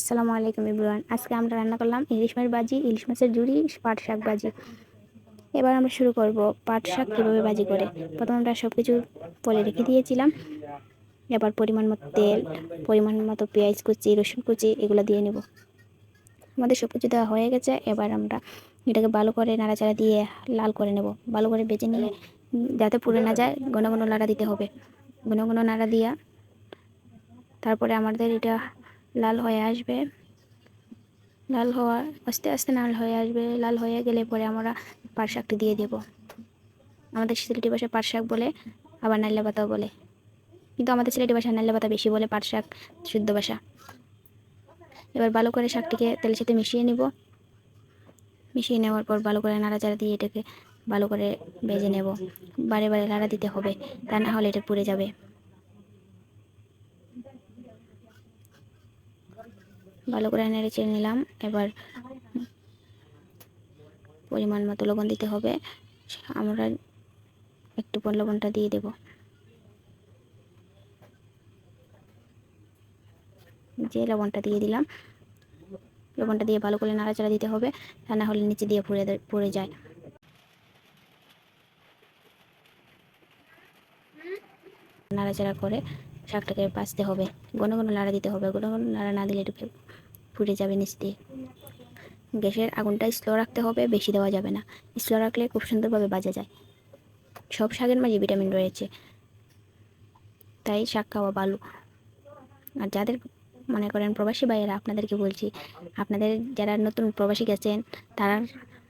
আসসালামু আলাইকুম এভরিওয়ান। আজকে আমরা রান্না করলাম ইলিশ মাছ ভাজি, ইলিশ মাছের ঝুড়ি, পাট শাক ভাজি। এবার আমরা শুরু করব পাট শাক কীভাবে ভাজি করে। প্রথমে আমরা সব কিছু পরে রেখে দিয়েছিলাম। এবার পরিমাণ মতো তেল, পরিমাণ মতো পেঁয়াজ কুচি, রসুন কুচি এগুলো দিয়ে নেব। আমাদের সব কিছু দেওয়া হয়ে গেছে। এবার আমরা এটাকে ভালো করে নাড়াচাড়া দিয়ে লাল করে নেব। ভালো করে বেজে নিয়ে যাতে পুড়ে না যায় ঘন ঘন নাড়া দিতে হবে। ঘন ঘন নাড়া দিয়া তারপরে আমাদের এটা লাল হয়ে আসবে। লাল হওয়া আস্তে আস্তে লাল হয়ে আসবে। লাল হয়ে গেলে পরে আমরা পাট শাকটি দিয়ে দেব। আমাদের সিলেটি ভাষায় পাট শাক বলে, আবার নাইলা পাতাও বলে, কিন্তু আমাদের সিলেটি ভাষায় নাইলা পাতা বেশি বলে, পাট শাক শুদ্ধ ভাষা। এবার ভালো করে শাকটিকে তেলের সাথে মিশিয়ে নিব। মিশিয়ে নেওয়ার পর ভালো করে নাড়াচাড়া দিয়ে এটাকে ভালো করে ভেজে নেব। বারে বারে নাড়া দিতে হবে, তা না হলে এটা পুড়ে যাবে। ভালো করে নেড়ে চেড়ে নিলাম। এবার পরিমাণ মতো লবণ দিতে হবে। আমরা একটু পর লবণটা দিয়ে দেব। যে লবণটা দিয়ে দিলাম, লবণটা দিয়ে ভালো করে নাড়াচাড়া দিতে হবে, তা না হলে নিচে দিয়ে পুড়ে যায়। নাড়াচাড়া করে শাকটাকে ভাজতে হবে। ঘন ঘন নাড়া দিতে হবে। ঘন ঘন নাড়া না দিলে এটা পুড়ে যাবে নিচ দিয়ে। গ্যাসের আগুনটা স্লো রাখতে হবে, বেশি দেওয়া যাবে না। স্লো রাখলে খুব সুন্দরভাবে ভাজা যায়। সব শাকের মাঝে ভিটামিন রয়েছে, তাই শাক খাওয়া ভালো। আর যাদের মনে করেন প্রবাসী ভাইয়েরা, আপনাদেরকে বলছি, আপনাদের যারা নতুন প্রবাসী গেছেন তারা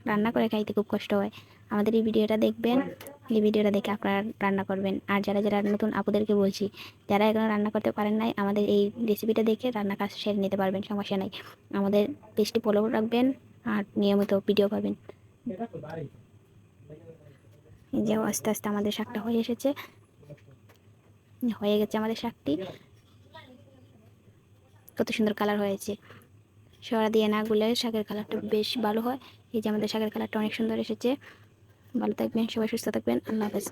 রান্না করে খাইতে খুব কষ্ট হয়। আমাদের এই ভিডিওটা দেখবেন, এই ভিডিওটা দেখে আপনারা রান্না করবেন। আর যারা যারা নতুন আপুদেরকে বলছি, যারা এখনো রান্না করতে পারেন নাই, আমাদের এই রেসিপিটা দেখে রান্না কাজ সেরে নিতে পারবেন, সমস্যা নাই। আমাদের পেজটি ফলো রাখবেন আর নিয়মিত ভিডিও পাবেন। এই যে আস্তে আস্তে আমাদের শাকটা হয়ে এসেছে, হয়ে গেছে আমাদের শাকটি। কত সুন্দর কালার হয়েছে। সরা দিয়ে না গুলে শাকের কালারটা বেশ ভালো হয়। এই যে আমাদের শাকের কালারটা অনেক সুন্দর এসেছে। ভালো থাকবেন সবাই, সুস্থ থাকবেন। আল্লাহ হাফেজ।